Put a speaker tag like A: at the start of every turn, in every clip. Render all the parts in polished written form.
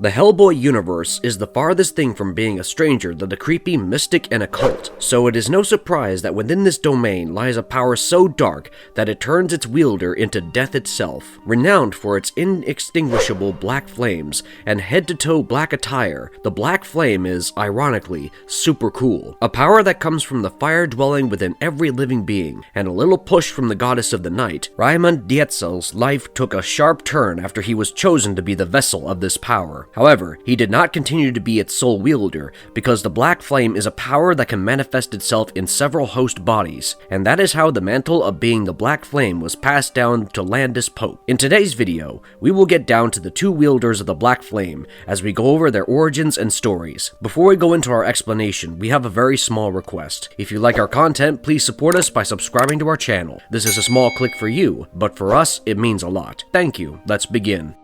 A: The Hellboy universe is the farthest thing from being a stranger than the creepy, mystic, and occult, so it is no surprise that within this domain lies a power so dark that it turns its wielder into death itself. Renowned for its inextinguishable black flames and head-to-toe black attire, the Black Flame is, ironically, super cool. A power that comes from the fire dwelling within every living being, and a little push from the goddess of the night. Raymond Dietzel's life took a sharp turn after he was chosen to be the vessel of this power. However, he did not continue to be its sole wielder, because the Black Flame is a power that can manifest itself in several host bodies, and that is how the mantle of being the Black Flame was passed down to Landis Pope. In today's video, we will get down to the two wielders of the Black Flame as we go over their origins and stories. Before we go into our explanation, we have a very small request. If you like our content, please support us by subscribing to our channel. This is a small click for you, but for us, it means a lot. Thank you. Let's begin.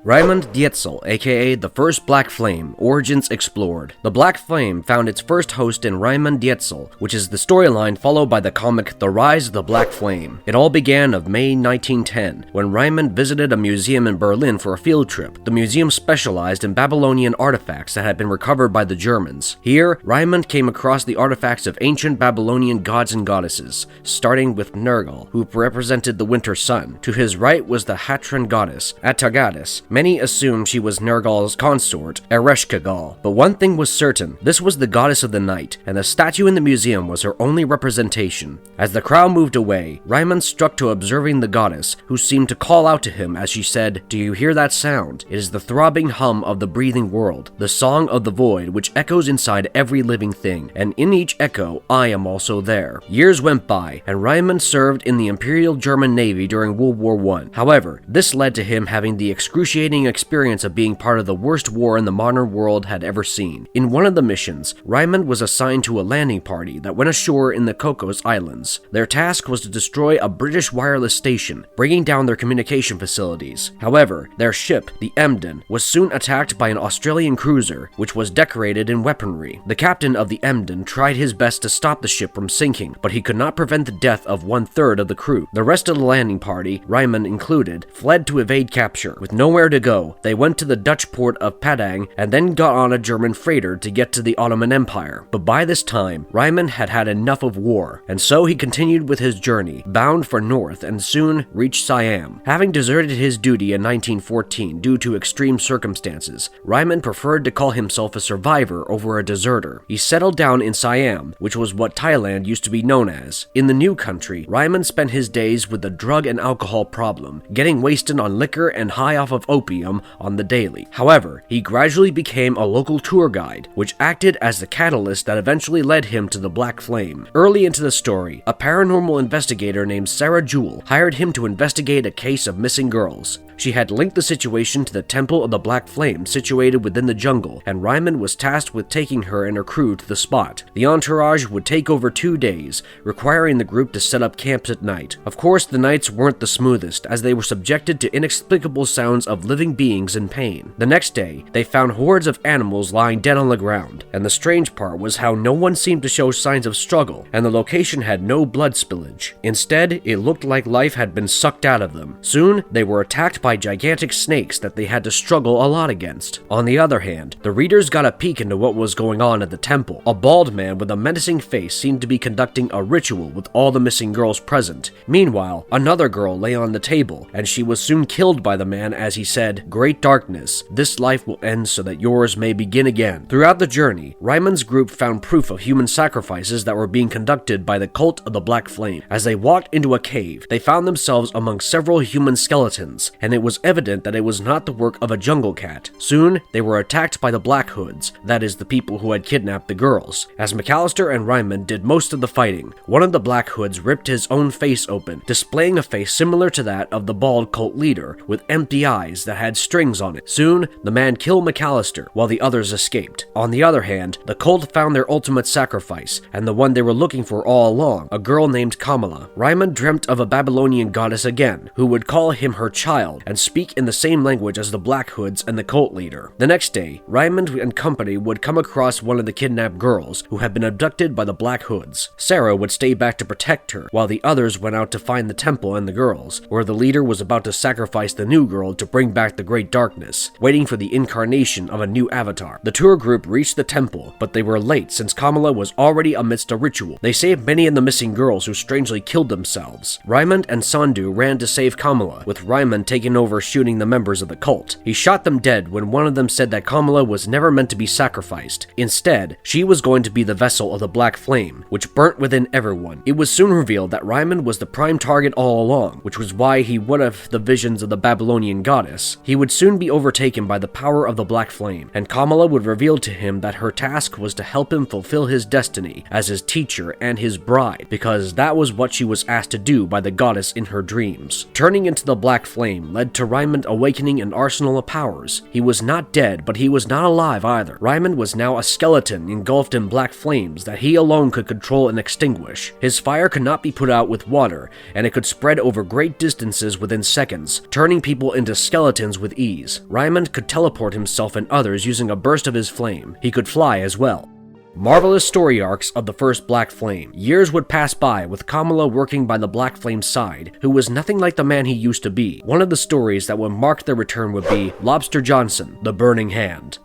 A: Raymond Dietzel, aka the First Black Flame, Origins Explored. The Black Flame found its first host in Raymond Dietzel, which is the storyline followed by the comic The Rise of the Black Flame. It all began of May 1910, when Raymond visited a museum in Berlin for a field trip. The museum specialized in Babylonian artifacts that had been recovered by the Germans. Here, Raymond came across the artifacts of ancient Babylonian gods and goddesses, starting with Nergal, who represented the winter sun. To his right was the Hatron goddess, Atargatis. Many assume she was Nergal's consort, Ereshkigal, but one thing was certain: this was the goddess of the night, and the statue in the museum was her only representation. As the crowd moved away, Raymond struck to observing the goddess, who seemed to call out to him as she said, "Do you hear that sound? It is the throbbing hum of the breathing world, the song of the void which echoes inside every living thing, and in each echo I am also there." Years went by, and Raymond served in the Imperial German Navy during World War I. However, this led to him having the excruciating experience of being part of the worst war in the modern world had ever seen. In one of the missions, Raymond was assigned to a landing party that went ashore in the Cocos Islands. Their task was to destroy a British wireless station, bringing down their communication facilities. However, their ship, the Emden, was soon attacked by an Australian cruiser, which was decorated in weaponry. The captain of the Emden tried his best to stop the ship from sinking, but he could not prevent the death of 1/3 of the crew. The rest of the landing party, Raymond included, fled to evade capture. With nowhere to go, they went to the Dutch port of Padang and then got on a German freighter to get to the Ottoman Empire. But by this time, Raymond had had enough of war, and so he continued with his journey, bound for north, and soon reached Siam. Having deserted his duty in 1914 due to extreme circumstances, Raymond preferred to call himself a survivor over a deserter. He settled down in Siam, which was what Thailand used to be known as. In the new country, Raymond spent his days with the drug and alcohol problem, getting wasted on liquor and high off of opium on the daily. However, he gradually became a local tour guide, which acted as the catalyst that eventually led him to the Black Flame. Early into the story, a paranormal investigator named Sarah Jewell hired him to investigate a case of missing girls. She had linked the situation to the Temple of the Black Flame situated within the jungle, and Raymond was tasked with taking her and her crew to the spot. The entourage would take over 2 days, requiring the group to set up camps at night. Of course, the nights weren't the smoothest, as they were subjected to inexplicable sounds of living beings in pain. The next day, they found hordes of animals lying dead on the ground, and the strange part was how no one seemed to show signs of struggle, and the location had no blood spillage. Instead, it looked like life had been sucked out of them. Soon, they were attacked by gigantic snakes that they had to struggle a lot against. On the other hand, the readers got a peek into what was going on at the temple. A bald man with a menacing face seemed to be conducting a ritual with all the missing girls present. Meanwhile, another girl lay on the table, and she was soon killed by the man as he said, "Great darkness, this life will end so that yours may begin again." Throughout the journey, Raymond's group found proof of human sacrifices that were being conducted by the cult of the Black Flame. As they walked into a cave, they found themselves among several human skeletons, and it was evident that it was not the work of a jungle cat. Soon, they were attacked by the Black Hoods, that is, the people who had kidnapped the girls. As McAllister and Raymond did most of the fighting, one of the Black Hoods ripped his own face open, displaying a face similar to that of the bald cult leader, with empty eyes that had strings on it. Soon, the man killed McAllister, while the others escaped. On the other hand, the cult found their ultimate sacrifice, and the one they were looking for all along, a girl named Kamala. Raymond dreamt of a Babylonian goddess again, who would call him her child, and speak in the same language as the Black Hoods and the cult leader. The next day, Raymond and company would come across one of the kidnapped girls who had been abducted by the Black Hoods. Sarah would stay back to protect her, while the others went out to find the temple and the girls, where the leader was about to sacrifice the new girl to bring back the Great Darkness, waiting for the incarnation of a new avatar. The tour group reached the temple, but they were late since Kamala was already amidst a ritual. They saved many of the missing girls who strangely killed themselves. Raymond and Sandu ran to save Kamala, with Raymond taking over shooting the members of the cult. He shot them dead when one of them said that Kamala was never meant to be sacrificed. Instead, she was going to be the vessel of the Black Flame, which burnt within everyone. It was soon revealed that Raymond was the prime target all along, which was why he would have the visions of the Babylonian goddess. He would soon be overtaken by the power of the Black Flame, and Kamala would reveal to him that her task was to help him fulfill his destiny as his teacher and his bride, because that was what she was asked to do by the goddess in her dreams. Turning into the Black Flame led to Raymond awakening an arsenal of powers. He was not dead, but he was not alive either. Raymond was now a skeleton engulfed in black flames that he alone could control and extinguish. His fire could not be put out with water, and it could spread over great distances within seconds, turning people into skeletons with ease. Raymond could teleport himself and others using a burst of his flame. He could fly as well. Marvelous story arcs of the first Black Flame. Years would pass by with Kamala working by the Black Flame's side, who was nothing like the man he used to be. One of the stories that would mark their return would be Lobster Johnson, the Burning Hand.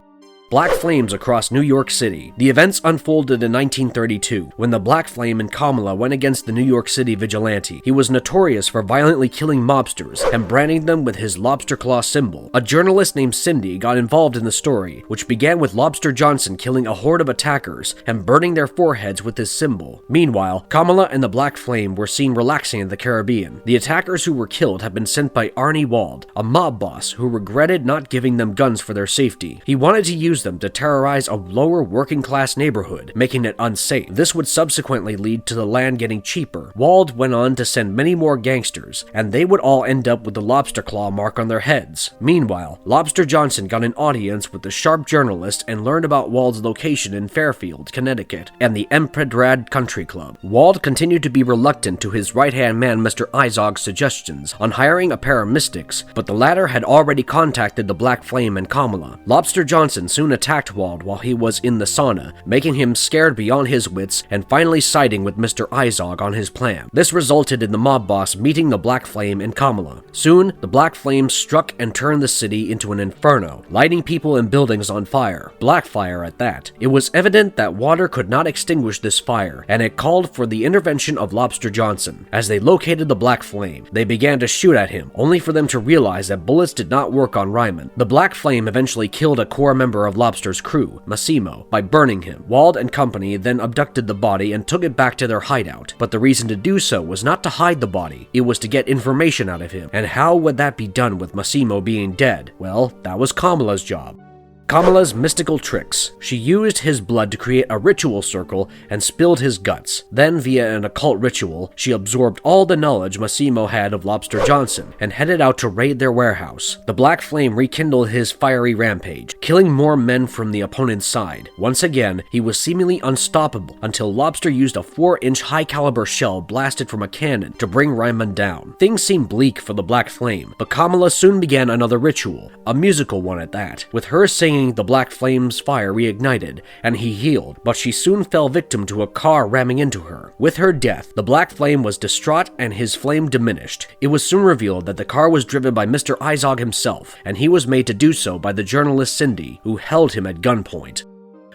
A: Black flames across New York City. The events unfolded in 1932, when the Black Flame and Kamala went against the New York City vigilante. He was notorious for violently killing mobsters and branding them with his lobster claw symbol. A journalist named Cindy got involved in the story, which began with Lobster Johnson killing a horde of attackers and burning their foreheads with his symbol. Meanwhile, Kamala and the Black Flame were seen relaxing in the Caribbean. The attackers who were killed had been sent by Arnie Wald, a mob boss who regretted not giving them guns for their safety. He wanted to use them to terrorize a lower working-class neighborhood, making it unsafe. This would subsequently lead to the land getting cheaper. Wald went on to send many more gangsters, and they would all end up with the lobster claw mark on their heads. Meanwhile, Lobster Johnson got an audience with the sharp journalist and learned about Wald's location in Fairfield, Connecticut, and the Empedrad Country Club. Wald continued to be reluctant to his right-hand man Mr. Izog's suggestions on hiring a pair of mystics, but the latter had already contacted the Black Flame and Kamala. Lobster Johnson soon attacked Wald while he was in the sauna, making him scared beyond his wits and finally siding with Mr. Izog on his plan. This resulted in the mob boss meeting the Black Flame and Kamala. Soon, the Black Flame struck and turned the city into an inferno, lighting people and buildings on fire. Black fire at that. It was evident that water could not extinguish this fire, and it called for the intervention of Lobster Johnson. As they located the Black Flame, they began to shoot at him, only for them to realize that bullets did not work on Ryman. The Black Flame eventually killed a core member of Lobster's crew, Massimo, by burning him. Wald and company then abducted the body and took it back to their hideout, but the reason to do so was not to hide the body, it was to get information out of him. And how would that be done with Massimo being dead? Well, that was Kamala's job. Kamala's mystical tricks. She used his blood to create a ritual circle and spilled his guts. Then, via an occult ritual, she absorbed all the knowledge Massimo had of Lobster Johnson and headed out to raid their warehouse. The Black Flame rekindled his fiery rampage, killing more men from the opponent's side. Once again, he was seemingly unstoppable until Lobster used a 4-inch high-caliber shell blasted from a cannon to bring Ryman down. Things seemed bleak for the Black Flame, but Kamala soon began another ritual, a musical one at that, with her singing the Black Flame's fire reignited, and he healed, but she soon fell victim to a car ramming into her. With her death, the Black Flame was distraught and his flame diminished. It was soon revealed that the car was driven by Mr. Izog himself, and he was made to do so by the journalist Cindy, who held him at gunpoint.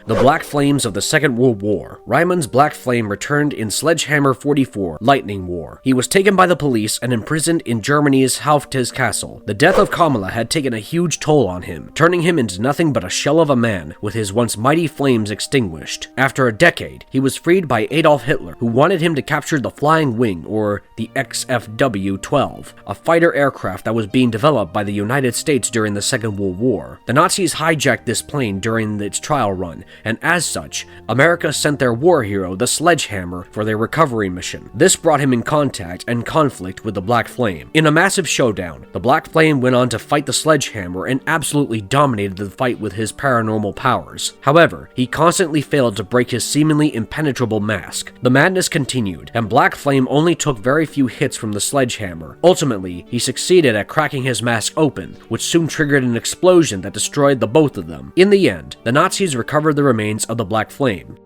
A: The Black Flames of the Second World War. Ryman's Black Flame returned in Sledgehammer 44, Lightning War. He was taken by the police and imprisoned in Germany's Hauftes Castle. The death of Kamala had taken a huge toll on him, turning him into nothing but a shell of a man, with his once mighty flames extinguished. After a decade, he was freed by Adolf Hitler, who wanted him to capture the Flying Wing, or the XFW-12, a fighter aircraft that was being developed by the United States during the Second World War. The Nazis hijacked this plane during its trial run, and as such, America sent their war hero, the Sledgehammer, for their recovery mission. This brought him in contact and conflict with the Black Flame. In a massive showdown, the Black Flame went on to fight the Sledgehammer and absolutely dominated the fight with his paranormal powers. However, he constantly failed to break his seemingly impenetrable mask. The madness continued, and Black Flame only took very few hits from the Sledgehammer. Ultimately, he succeeded at cracking his mask open, which soon triggered an explosion that destroyed the both of them. In the end, the Nazis recovered the remains of the Black Flame.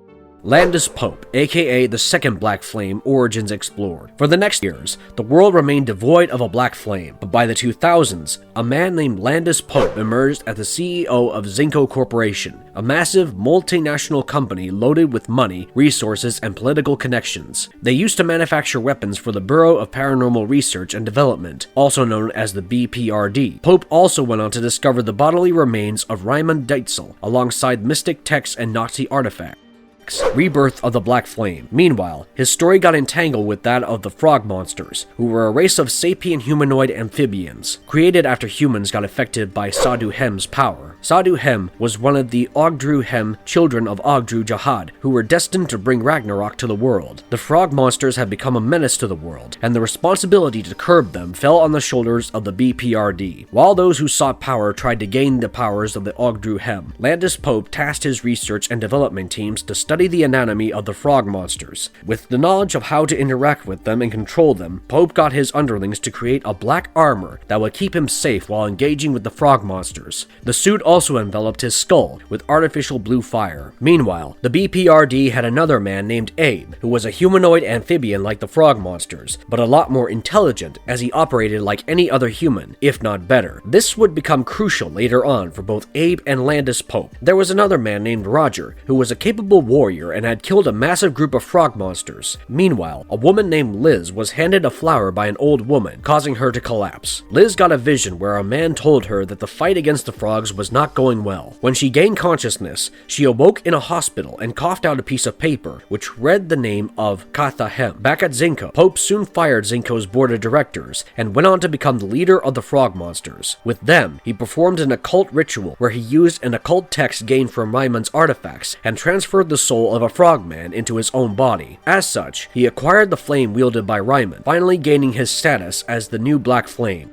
A: Landis Pope, aka the Second Black Flame, origins explored. For the next years, the world remained devoid of a Black Flame, but by the 2000s, a man named Landis Pope emerged as the CEO of Zinco Corporation, a massive multinational company loaded with money, resources, and political connections. They used to manufacture weapons for the Bureau of Paranormal Research and Development, also known as the BPRD. Pope also went on to discover the bodily remains of Raimund Deitzel, alongside mystic texts and Nazi artifacts. Rebirth of the Black Flame. Meanwhile, his story got entangled with that of the Frog Monsters, who were a race of sapient humanoid amphibians, created after humans got affected by Sadu Hem's power. Sadu Hem was one of the Ogdru Hem, children of Ogdru Jahad, who were destined to bring Ragnarok to the world. The Frog Monsters had become a menace to the world, and the responsibility to curb them fell on the shoulders of the BPRD. While those who sought power tried to gain the powers of the Ogdru Hem, Landis Pope tasked his research and development teams to study the anatomy of the Frog Monsters. With the knowledge of how to interact with them and control them, Pope got his underlings to create a black armor that would keep him safe while engaging with the Frog Monsters. The suit also enveloped his skull with artificial blue fire. Meanwhile, the BPRD had another man named Abe, who was a humanoid amphibian like the Frog Monsters, but a lot more intelligent as he operated like any other human, if not better. This would become crucial later on for both Abe and Landis Pope. There was another man named Roger, who was a capable warrior and had killed a massive group of frog monsters. Meanwhile, a woman named Liz was handed a flower by an old woman, causing her to collapse. Liz got a vision where a man told her that the fight against the frogs was not going well. When she gained consciousness, she awoke in a hospital and coughed out a piece of paper, which read the name of Katha Hem. Back at Zinco, Pope soon fired Zinco's board of directors and went on to become the leader of the frog monsters. With them, he performed an occult ritual where he used an occult text gained from Raimund's artifacts and transferred the soul of a frogman into his own body. As such, he acquired the flame wielded by Raimund, finally gaining his status as the new Black Flame.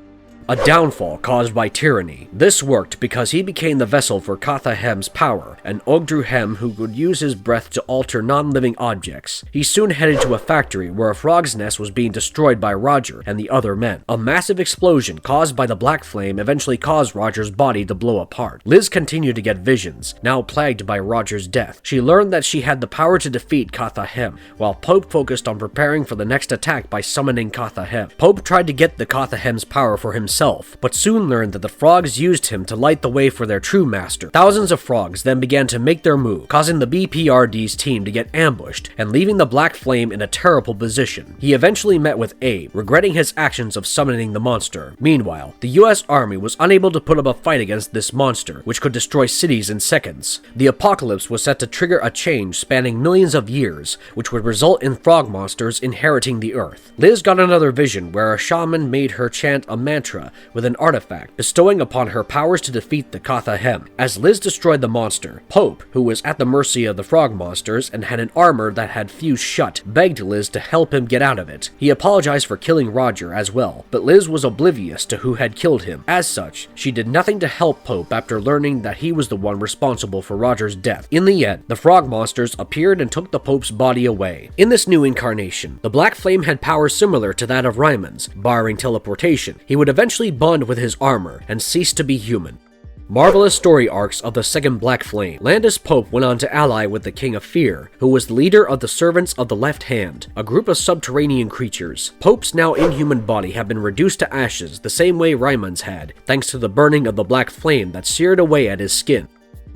A: A downfall caused by tyranny. This worked because he became the vessel for Katha Hem's power, an Ogdru Hem who could use his breath to alter non-living objects. He soon headed to a factory where a frog's nest was being destroyed by Roger and the other men. A massive explosion caused by the Black Flame eventually caused Roger's body to blow apart. Liz continued to get visions, now plagued by Roger's death. She learned that she had the power to defeat Katha Hem, while Pope focused on preparing for the next attack by summoning Katha Hem. Pope tried to get the Katha Hem's power for himself, but soon learned that the frogs used him to light the way for their true master. Thousands of frogs then began to make their move, causing the BPRD's team to get ambushed and leaving the Black Flame in a terrible position. He eventually met with Abe, regretting his actions of summoning the monster. Meanwhile, the US Army was unable to put up a fight against this monster, which could destroy cities in seconds. The apocalypse was set to trigger a change spanning millions of years, which would result in frog monsters inheriting the earth. Liz got another vision where a shaman made her chant a mantra with an artifact, bestowing upon her powers to defeat the Katha Hem. As Liz destroyed the monster, Pope, who was at the mercy of the frog monsters and had an armor that had fused shut, begged Liz to help him get out of it. He apologized for killing Roger as well, but Liz was oblivious to who had killed him. As such, she did nothing to help Pope after learning that he was the one responsible for Roger's death. In the end, the frog monsters appeared and took the Pope's body away. In this new incarnation, the Black Flame had powers similar to that of Raimund's, barring teleportation. He would eventually bond with his armor and cease to be human. Marvelous story arcs of the Second Black Flame. Landis Pope went on to ally with the King of Fear, who was the leader of the Servants of the Left Hand, a group of subterranean creatures. Pope's now inhuman body had been reduced to ashes the same way Raimund's had, thanks to the burning of the Black Flame that seared away at his skin.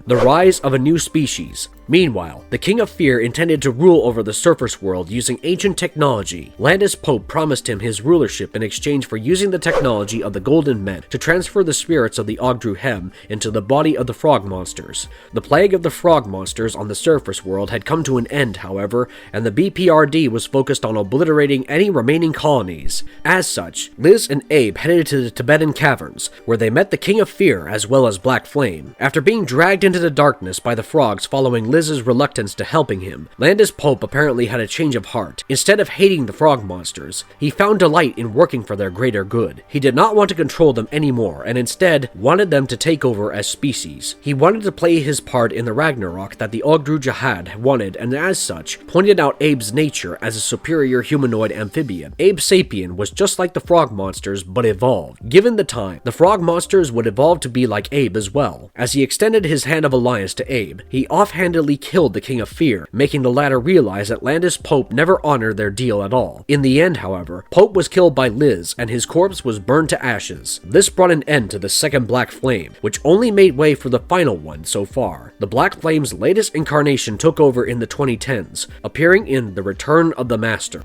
A: The rise of a new species. Meanwhile, the King of Fear intended to rule over the surface world using ancient technology. Landis Pope promised him his rulership in exchange for using the technology of the Golden Men to transfer the spirits of the Ogdru Hem into the body of the frog monsters. The plague of the frog monsters on the surface world had come to an end, however, and the BPRD was focused on obliterating any remaining colonies. As such, Liz and Abe headed to the Tibetan caverns, where they met the King of Fear as well as Black Flame. After being dragged into the darkness by the frogs following Liz's reluctance to helping him, Landis Pope apparently had a change of heart. Instead of hating the frog monsters, he found delight in working for their greater good. He did not want to control them anymore, and instead wanted them to take over as species. He wanted to play his part in the Ragnarok that the Ogdru Jahad wanted, and as such, pointed out Abe's nature as a superior humanoid amphibian. Abe Sapien was just like the frog monsters, but evolved. Given the time, the frog monsters would evolve to be like Abe as well. As he extended his hand of alliance to Abe, he offhandedly killed the King of Fear, making the latter realize that Landis Pope never honored their deal at all. In the end, however, Pope was killed by Liz, and his corpse was burned to ashes. This brought an end to the second Black Flame, which only made way for the final one so far. The Black Flame's latest incarnation took over in the 2010s, appearing in The Return of the Master.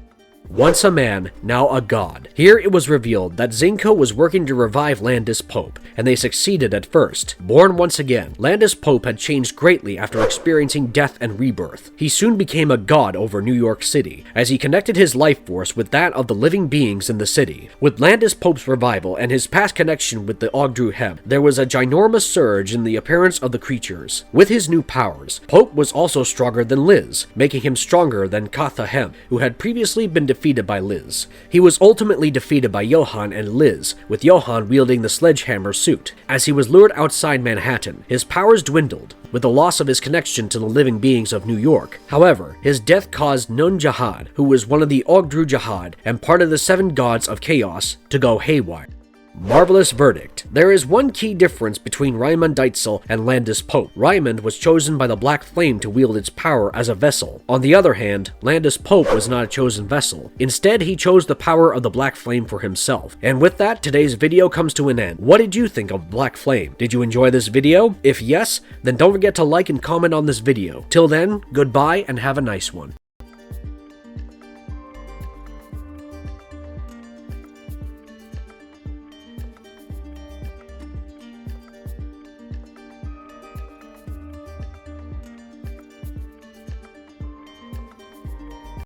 A: Once a man, now a god. Here it was revealed that Zinco was working to revive Landis Pope, and they succeeded at first. Born once again, Landis Pope had changed greatly after experiencing death and rebirth. He soon became a god over New York City, as he connected his life force with that of the living beings in the city. With Landis Pope's revival and his past connection with the Ogdru Heb, there was a ginormous surge in the appearance of the creatures. With his new powers, Pope was also stronger than Liz, making him stronger than Katha Hem, who had previously been defeated by Liz. He was ultimately defeated by Johann and Liz, with Johann wielding the sledgehammer suit. As he was lured outside Manhattan, his powers dwindled, with the loss of his connection to the living beings of New York. However, his death caused Nun Jahad, who was one of the Ogdru Jahad and part of the 7 gods of chaos, to go haywire. Marvelous verdict. There is one key difference between Raimund Deitzel and Landis Pope. Raimund was chosen by the Black Flame to wield its power as a vessel. On the other hand, Landis Pope was not a chosen vessel. Instead, he chose the power of the Black Flame for himself. And with that, today's video comes to an end. What did you think of Black Flame? Did you enjoy this video? If yes, then don't forget to like and comment on this video. Till then, goodbye and have a nice one.